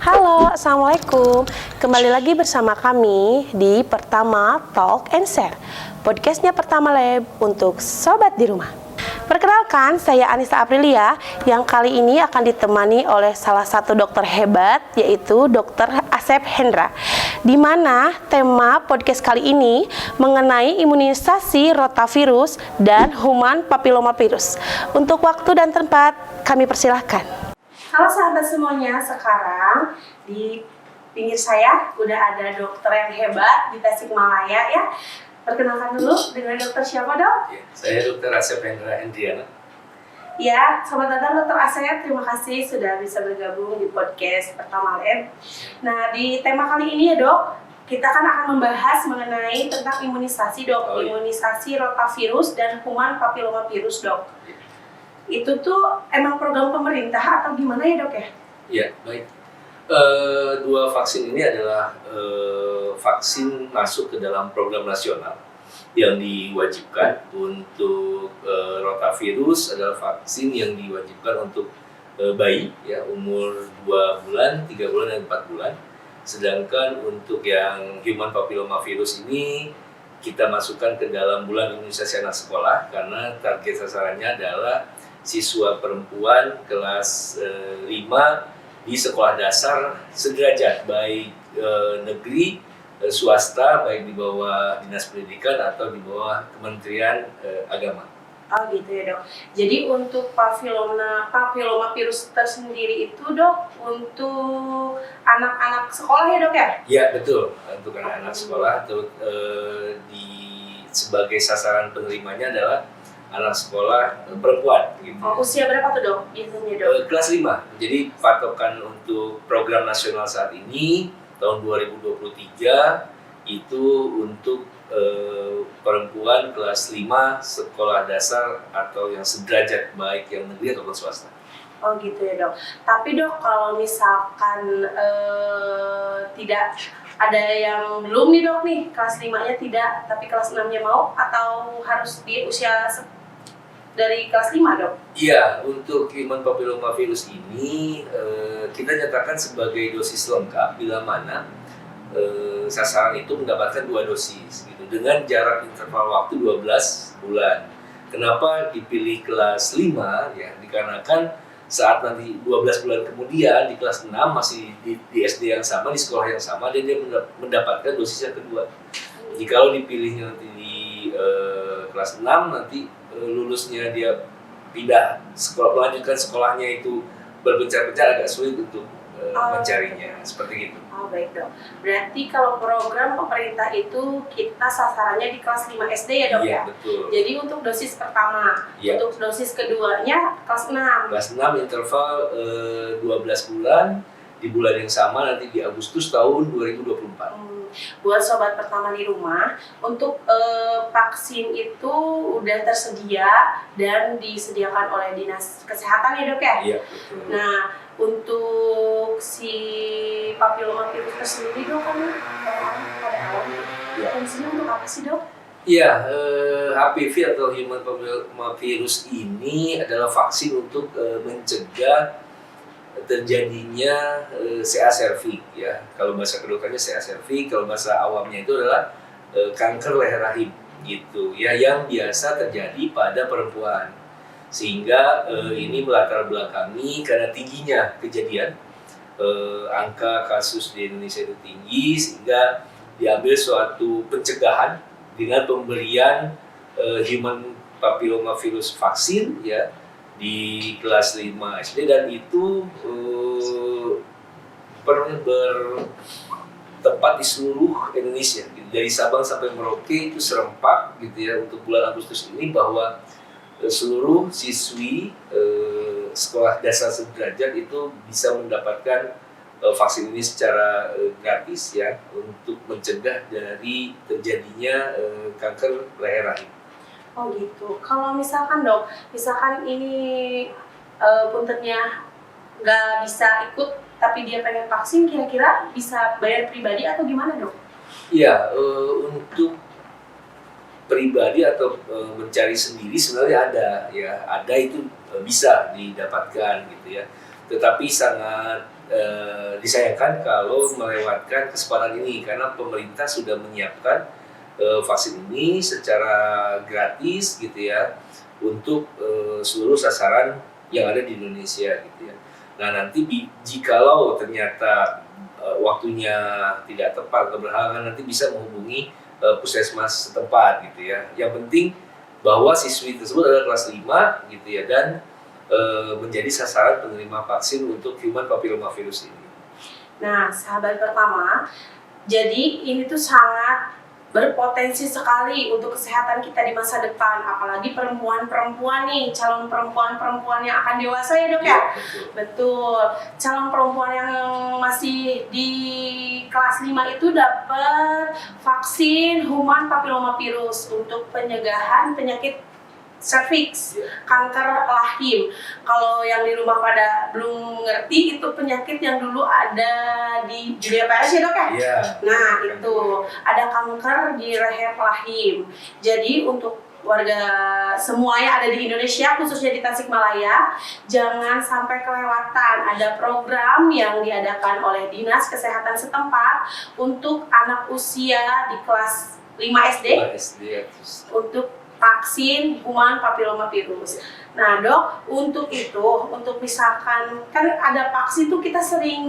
Halo, Assalamualaikum. Kembali lagi bersama kami di Pertama Talk and Share, podcastnya Pertama Lab untuk Sobat di Rumah. Perkenalkan, saya Anissa Aprilia yang kali ini akan ditemani oleh salah satu dokter hebat, yaitu Dr. Asep Hendra. Di mana tema podcast kali ini mengenai imunisasi rotavirus dan human papillomavirus. Untuk waktu dan tempat, kami persilahkan. Halo sahabat semuanya, sekarang di pinggir saya udah ada dokter yang hebat di Tasikmalaya ya. Perkenalkan dulu dengan dokter siapa dok? Ya, saya Dr. Asep Hendra Hendriana. Ya, selamat datang dokter Asep, terima kasih sudah bisa bergabung di podcast Pertama Lab. Nah di tema kali ini ya dok, kita kan akan membahas mengenai tentang imunisasi dok, imunisasi rotavirus dan human papillomavirus dok. Itu tuh emang program pemerintah atau gimana ya dok ya? Ya, baik. Dua vaksin ini adalah vaksin masuk ke dalam program nasional yang diwajibkan untuk rotavirus adalah vaksin yang diwajibkan untuk bayi ya umur 2 bulan, 3 bulan, dan 4 bulan. Sedangkan untuk yang human papillomavirus ini kita masukkan ke dalam bulan imunisasi anak sekolah karena target sasarannya adalah siswa perempuan kelas 5 di sekolah dasar sederajat, baik negeri, swasta, baik di bawah Dinas Pendidikan atau di bawah Kementerian Agama. Oh gitu ya dok. Jadi untuk papillomavirus tersendiri itu dok untuk anak-anak sekolah ya dok ya? Ya betul, untuk anak-anak sekolah sebagai sasaran penerimanya adalah anak sekolah perempuan gitu. Oh, usia berapa tuh dok biasanya dok? Kelas 5. Jadi patokan untuk program nasional saat ini tahun 2023 itu untuk perempuan kelas 5 sekolah dasar atau yang sederajat baik yang negeri ataupun swasta. Oh gitu ya dok. Tapi dok kalau misalkan tidak ada yang belum nih dok nih kelas 5-nya tidak tapi kelas 6-nya mau atau harus di usia dari kelas 5 dok? Iya, untuk human papillomavirus ini kita nyatakan sebagai dosis lengkap bila mana sasaran itu mendapatkan 2 dosis gitu, dengan jarak interval waktu 12 bulan. Kenapa dipilih kelas 5? Ya, dikarenakan saat nanti 12 bulan kemudian di kelas 6 masih di SD yang sama, di sekolah yang sama, dan dia mendapatkan dosis yang kedua. Jikalau dipilihnya nanti di kelas 6 nanti lulusnya dia pindah sekolah, melanjutkan sekolahnya itu berpencar-pencar, agak sulit untuk mencarinya, seperti itu. Oh baik dok. Berarti kalau program pemerintah itu kita sasarannya di kelas 5 SD ya dok ya? Iya betul. Jadi untuk dosis pertama, untuk dosis keduanya kelas 6. Kelas 6 interval 12 bulan di bulan yang sama nanti di Agustus tahun 2024. Buat sobat pertama di rumah, untuk vaksin itu udah tersedia dan disediakan oleh Dinas Kesehatan ya dok ya? Iya betul. Nah untuk si papillomavirus tersendiri dok kan orang pada awalnya fungsinya untuk apa sih dok? Iya, HPV atau human papillomavirus ini adalah vaksin untuk mencegah terjadinya CA cervix ya. Kalau bahasa kedokterannya CA cervix, kalau bahasa awamnya itu adalah kanker leher rahim gitu ya, yang biasa terjadi pada perempuan. Sehingga ini melatar belakangi karena tingginya kejadian, angka kasus di Indonesia itu tinggi, sehingga diambil suatu pencegahan dengan pemberian human papillomavirus vaksin ya di kelas 5 SD, dan itu bertempat di seluruh Indonesia gitu. Dari Sabang sampai Merauke itu serempak gitu ya untuk bulan Agustus ini, bahwa seluruh siswi sekolah dasar sederajat itu bisa mendapatkan vaksin ini secara gratis ya, untuk mencegah dari terjadinya kanker leher rahim. Oh gitu. Kalau misalkan dok, misalkan ini puntennya nggak bisa ikut tapi dia pengen vaksin, kira-kira bisa bayar pribadi atau gimana dok? Iya, untuk pribadi atau mencari sendiri sebenarnya ada itu bisa didapatkan gitu ya, tetapi sangat disayangkan kalau melewatkan kesempatan ini karena pemerintah sudah menyiapkan vaksin ini secara gratis gitu ya untuk seluruh sasaran yang ada di Indonesia gitu ya. Nah nanti jikalau ternyata waktunya tidak tepat atau berhalangan, nanti bisa menghubungi puskesmas setempat gitu ya. Yang penting bahwa siswi tersebut adalah kelas 5 gitu ya dan menjadi sasaran penerima vaksin untuk human papillomavirus ini. Nah, sahabat pertama, jadi ini tuh sangat berpotensi sekali untuk kesehatan kita di masa depan, apalagi perempuan-perempuan nih, calon perempuan-perempuan yang akan dewasa ya dok ya? Betul. Betul, calon perempuan yang masih di kelas 5 itu dapat vaksin human papillomavirus untuk pencegahan penyakit serviks, kanker rahim. Kalau yang di rumah pada belum ngerti, itu penyakit yang dulu ada di Julia Perez ya dok ya? Iya. Nah itu, ada kanker di leher rahim. Jadi untuk warga semua yang ada di Indonesia, khususnya di Tasikmalaya, jangan sampai kelewatan. Ada program yang diadakan oleh Dinas Kesehatan setempat untuk anak usia di kelas 5 SD, untuk vaksin human papillomavirus. Nah dok, untuk itu, untuk misalkan kan ada vaksin tuh kita sering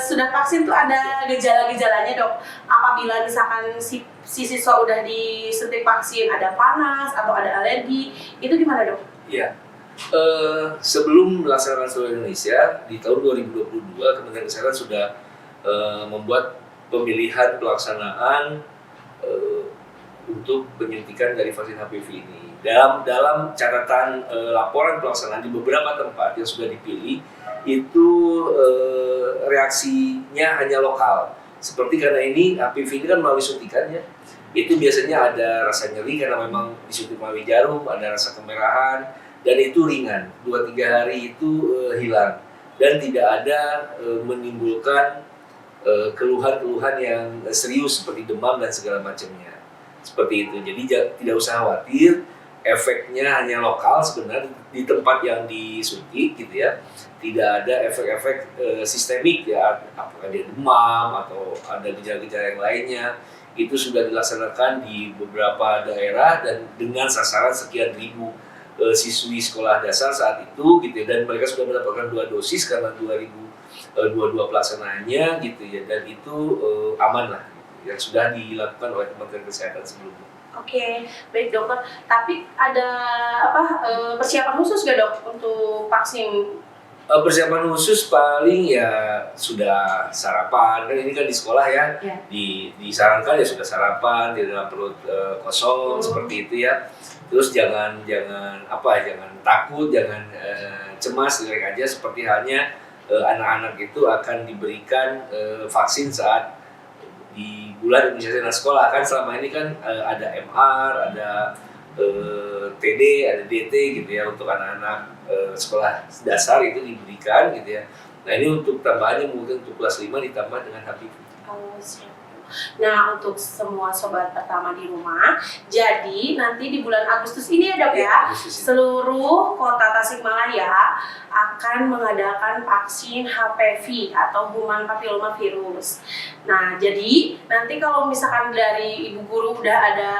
sudah vaksin tuh ada gejala-gejalanya dok. Apabila misalkan si siswa udah disuntik vaksin ada panas atau ada alergi, itu gimana dok? Iya. Sebelum melaksanakan seluruh Indonesia di tahun 2022, Kementerian Kesehatan sudah membuat pemilihan pelaksanaan untuk penyuntikan dari vaksin HPV ini. Dalam catatan laporan pelaksanaan di beberapa tempat yang sudah dipilih, itu reaksinya hanya lokal. Seperti karena ini HPV ini kan melalui suntikan ya, itu biasanya ada rasa nyeri karena memang disuntik melalui jarum, ada rasa kemerahan, dan itu ringan, 2-3 hari itu hilang. Dan tidak ada menimbulkan keluhan-keluhan yang serius seperti demam dan segala macamnya. Seperti itu, jadi tidak usah khawatir, efeknya hanya lokal sebenarnya di tempat yang disuntik gitu ya. Tidak ada efek-efek sistemik ya, apakah dia demam atau ada gejala-gejala yang lainnya. Itu sudah dilaksanakan di beberapa daerah dan dengan sasaran sekian ribu siswi sekolah dasar saat itu gitu ya. Dan mereka sudah mendapatkan 2 dosis karena 2022 pelaksanaannya gitu ya, dan itu aman lah yang sudah dilakukan oleh Kementerian Kesehatan sebelumnya. Oke, baik dokter. Tapi ada persiapan khusus nggak dok untuk vaksin? Persiapan khusus paling ya sudah sarapan, kan ini kan di sekolah ya, disarankan ya sudah sarapan di dalam perut kosong seperti itu ya. Terus jangan takut, jangan cemas, relax aja seperti halnya anak-anak itu akan diberikan vaksin saat di bulan imunisasi anak sekolah. Kan selama ini kan ada MR, ada TD, ada DT gitu ya untuk anak-anak sekolah dasar itu diberikan gitu ya. Nah ini untuk tambahannya mungkin untuk kelas 5 ditambah dengan HPV. Oh, siap. Nah untuk semua sobat pertama di rumah, jadi nanti di bulan Agustus ini ya dok ya, seluruh kota Tasikmalaya akan mengadakan vaksin HPV atau human papillomavirus. Nah jadi nanti kalau misalkan dari ibu guru udah ada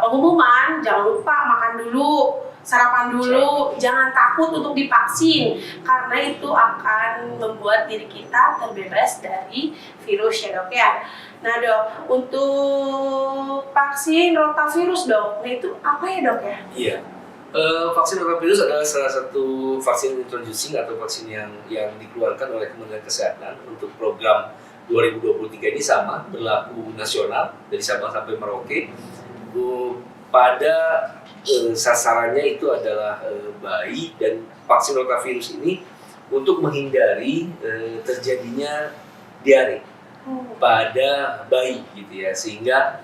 pengumuman, jangan lupa makan dulu, sarapan dulu, jangan takut untuk divaksin karena itu akan membuat diri kita terbebas dari virus ya dok ya. Nah dok, untuk vaksin rotavirus dok, nah itu apa ya dok ya? Iya, vaksin rotavirus adalah salah satu vaksin introducing atau vaksin yang dikeluarkan oleh Kementerian Kesehatan untuk program 2023 ini sama, berlaku nasional dari Sabang sampai Merauke. Pada sasarannya itu adalah bayi, dan vaksin rotavirus ini untuk menghindari terjadinya diare pada bayi gitu ya, sehingga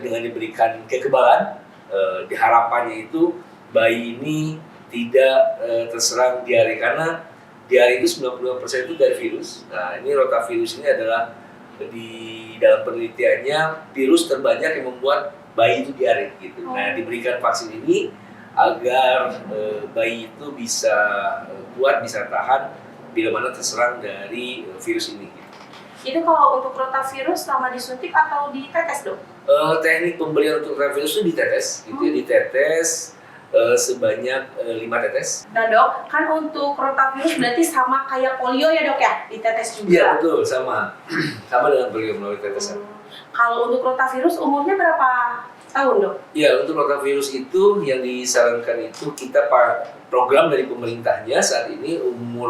dengan diberikan kekebalan harapannya itu bayi ini tidak terserang diare, karena diare itu 92% itu dari virus. Nah ini rotavirus ini adalah di dalam penelitiannya virus terbanyak yang membuat bayi itu diare gitu. Nah diberikan vaksin ini agar bayi itu bisa kuat, bisa tahan bila mana terserang dari virus ini. Itu kalau untuk rotavirus selama disuntik atau ditetes dok? Teknik pemberian untuk rotavirus itu ditetes, gitu ya, ditetes sebanyak 5 tetes. Nah dok, kan untuk rotavirus berarti sama kayak polio ya dok ya, ditetes juga? Iya betul, sama dengan polio melalui tetesan. Kalau untuk rotavirus umurnya berapa tahun dok? Ya, untuk rotavirus itu yang disarankan itu kita program dari pemerintahnya saat ini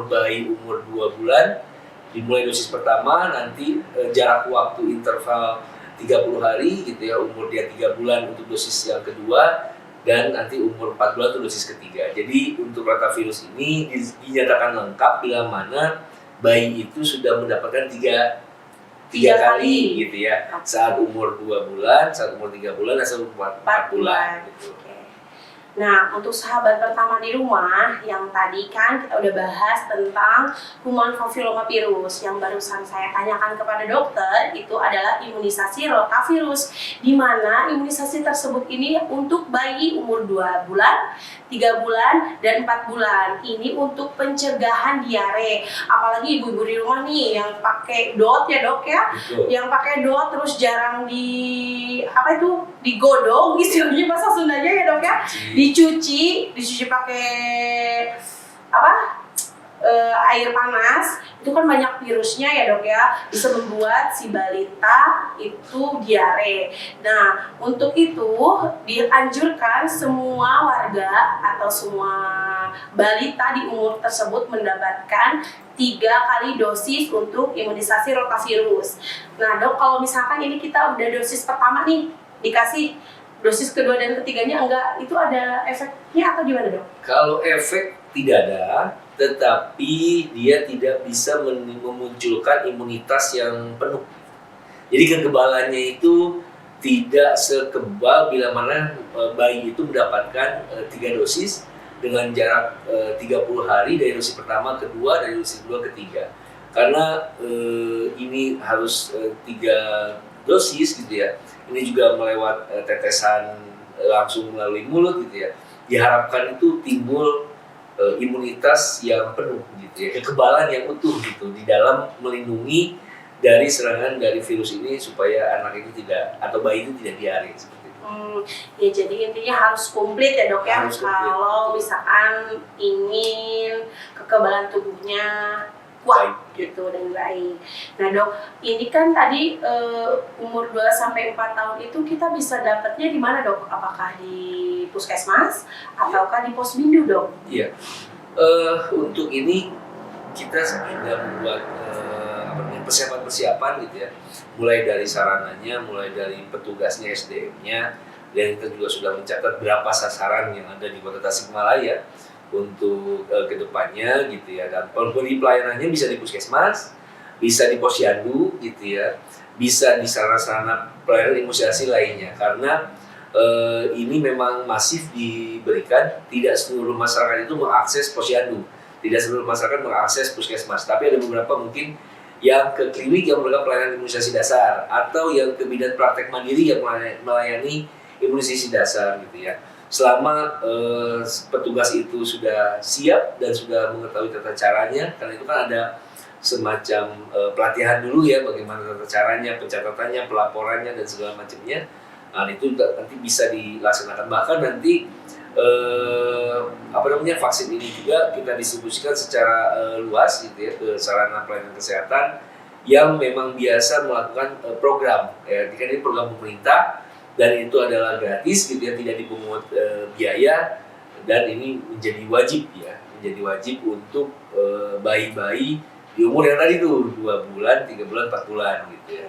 bayi umur 2 bulan dimulai dosis pertama, nanti jarak waktu interval 30 hari gitu ya, umur dia 3 bulan untuk dosis yang kedua, dan nanti umur 4 bulan untuk dosis ketiga. Jadi untuk rotavirus ini dinyatakan lengkap bila mana bayi itu sudah mendapatkan tiga kali gitu ya, saat umur 2 bulan, saat umur 3 bulan, dan saat umur 4 bulan gitu. Nah, untuk sahabat pertama di rumah, yang tadi kan kita udah bahas tentang human papillomavirus, yang barusan saya tanyakan kepada dokter itu adalah imunisasi rotavirus, di mana imunisasi tersebut ini untuk bayi umur 2 bulan, 3 bulan, dan 4 bulan. Ini untuk pencegahan diare. Apalagi ibu-ibu di rumah nih yang pakai dot ya dok ya, Betul. Yang pakai dot terus jarang digodong, istilahnya bahasa Sundanya ya dok ya, dicuci pakai air panas, itu kan banyak virusnya ya dok ya, bisa membuat si balita itu diare. Nah untuk itu dianjurkan semua warga atau semua balita di umur tersebut mendapatkan 3 kali dosis untuk imunisasi rotavirus. Nah dok, kalau misalkan ini kita udah dosis pertama nih dikasih, dosis kedua dan ketiganya enggak, itu ada efeknya atau gimana dok? Kalau efek tidak ada, tetapi dia tidak bisa memunculkan imunitas yang penuh. Jadi kekebalannya itu tidak sekebal bila mana bayi itu mendapatkan 3 dosis dengan jarak 30 hari dari dosis pertama, kedua, dari dosis kedua, ketiga. Karena ini harus 3 dosis gitu ya. Ini juga melewat tetesan langsung melalui mulut gitu ya. Diharapkan itu timbul imunitas yang penuh gitu ya, kekebalan yang utuh gitu di dalam melindungi dari serangan dari virus ini supaya anak itu tidak, atau bayi itu tidak diare seperti itu. Ya jadi intinya harus komplit ya dok ya, kalau misalkan ingin kekebalan tubuhnya kuat gitu dan baik. Nah dok, ini kan tadi umur 2 sampai 4 tahun itu kita bisa dapatnya di mana dok? Apakah di puskesmas ataukah di posbindu dok? Iya, untuk ini kita sudah membuat persiapan gitu ya, mulai dari sarananya, mulai dari petugasnya, SDM-nya, dan kita juga sudah mencatat berapa sasaran yang ada di Kota Tasikmalaya untuk kedepannya gitu ya. Dan pelayanannya bisa di puskesmas, bisa di posyandu gitu ya, bisa di sarana-sarana pelayanan imunisasi lainnya, karena ini memang masif diberikan. Tidak seluruh masyarakat itu mengakses posyandu, tidak seluruh masyarakat mengakses puskesmas, tapi ada beberapa mungkin yang ke klinik yang memberikan pelayanan imunisasi dasar, atau yang ke bidan praktek mandiri yang melayani imunisasi dasar gitu ya. Selama petugas itu sudah siap dan sudah mengetahui tata caranya, karena itu kan ada semacam pelatihan dulu ya, bagaimana tata caranya, pencatatannya, pelaporannya, dan segala macamnya. Nah, itu nanti bisa dilaksanakan. Bahkan nanti vaksin ini juga kita distribusikan secara luas gitu ya, ke sarana pelayanan kesehatan yang memang biasa melakukan program ya. Ini program pemerintah dan itu adalah gratis gitu ya, tidak dipungut biaya, dan ini menjadi wajib ya, menjadi wajib untuk bayi-bayi di umur yang tadi tuh 2 bulan, 3 bulan, 4 bulan gitu ya.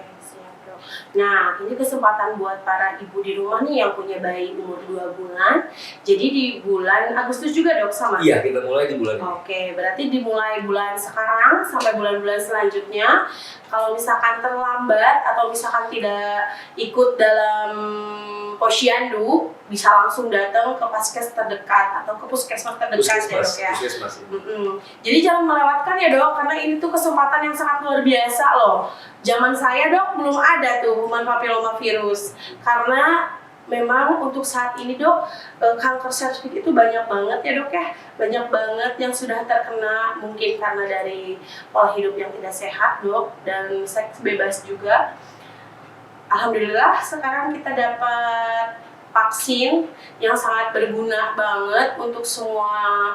Nah, ini kesempatan buat para ibu di rumah nih yang punya bayi umur 2 bulan. Jadi di bulan Agustus juga dok sama? Iya, kita mulai di bulan ini. Oke, berarti dimulai bulan sekarang sampai bulan-bulan selanjutnya. Kalau misalkan terlambat atau misalkan tidak ikut dalam posyandu, bisa langsung datang ke paskes terdekat atau ke puskesmas terdekat ya dok ya. Jadi jangan melewatkan ya dok, karena ini tuh kesempatan yang sangat luar biasa loh. Zaman saya dok belum ada tuh human papillomavirus, karena memang untuk saat ini dok, kanker serviks itu banyak banget ya dok ya, banyak banget yang sudah terkena, mungkin karena dari pola hidup yang tidak sehat dok, dan seks bebas juga. Alhamdulillah sekarang kita dapat vaksin yang sangat berguna banget untuk semua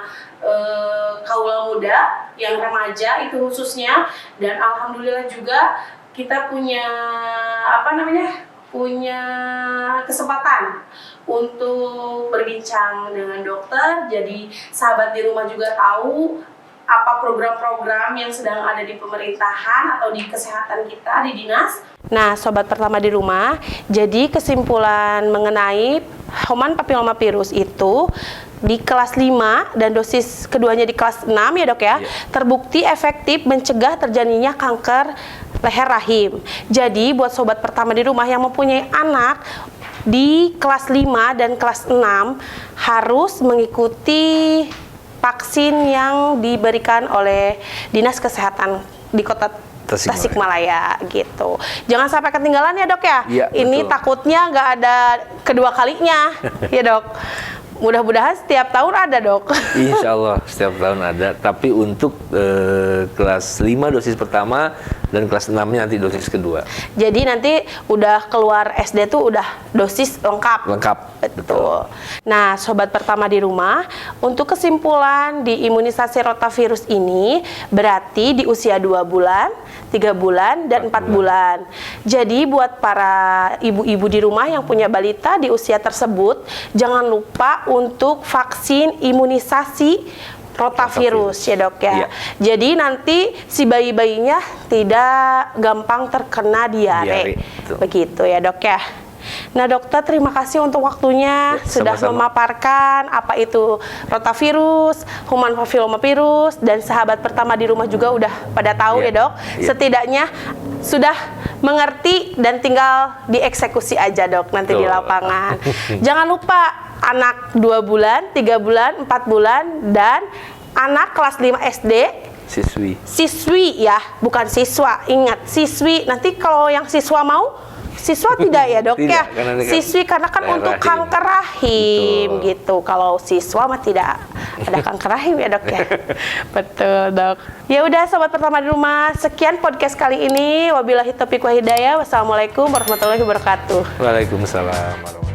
kaula muda, yang remaja itu khususnya, dan alhamdulillah juga kita punya punya kesempatan untuk berbincang dengan dokter. Jadi sahabat di rumah juga tahu apa program-program yang sedang ada di pemerintahan atau di kesehatan kita di dinas. Nah, sobat pertama di rumah, jadi kesimpulan mengenai human papillomavirus itu di kelas 5 dan dosis keduanya di kelas 6 ya dok ya, terbukti efektif mencegah terjadinya kanker leher rahim. Jadi buat sobat pertama di rumah yang mempunyai anak di kelas 5 dan kelas 6 harus mengikuti vaksin yang diberikan oleh Dinas Kesehatan di Kota Tasikmalaya gitu. Jangan sampai ketinggalan ya dok ya. Ini betul. Takutnya nggak ada kedua kalinya ya dok. Mudah-mudahan setiap tahun ada dok. Insya Allah setiap tahun ada. Tapi untuk kelas 5 dosis pertama dan kelas 6-nya nanti dosis kedua. Jadi nanti udah keluar SD tuh udah dosis lengkap. Lengkap. Betul. Nah sobat pertama di rumah, untuk kesimpulan di imunisasi rotavirus ini berarti di usia 2 bulan, 3 bulan, dan 4 bulan. Jadi buat para ibu-ibu di rumah yang punya balita di usia tersebut, jangan lupa untuk vaksin imunisasi rotavirus ya dok ya. Iya. Jadi nanti si bayi-bayinya tidak gampang terkena diare. Begitu ya dok ya. Nah dokter, terima kasih untuk waktunya sudah memaparkan apa itu rotavirus, human papillomavirus, dan sahabat pertama di rumah juga udah pada tahu ya dok. Setidaknya sudah mengerti dan tinggal dieksekusi aja dok nanti di lapangan. Jangan lupa anak 2 bulan, 3 bulan, 4 bulan, dan anak kelas 5 SD. Siswi ya, bukan siswa. Ingat, siswi. Nanti kalau yang siswa mau, siswa tidak ya dok ya. Siswi karena kan untuk rahim. Kanker rahim. Betul. Gitu. Kalau siswa mah tidak ada kanker rahim ya dok ya. Betul dok. Ya udah sobat pertama di rumah, sekian podcast kali ini. Wabillahi taufiq wal hidayah. Wassalamualaikum warahmatullahi wabarakatuh. Waalaikumsalam warahmatullahi wabarakatuh.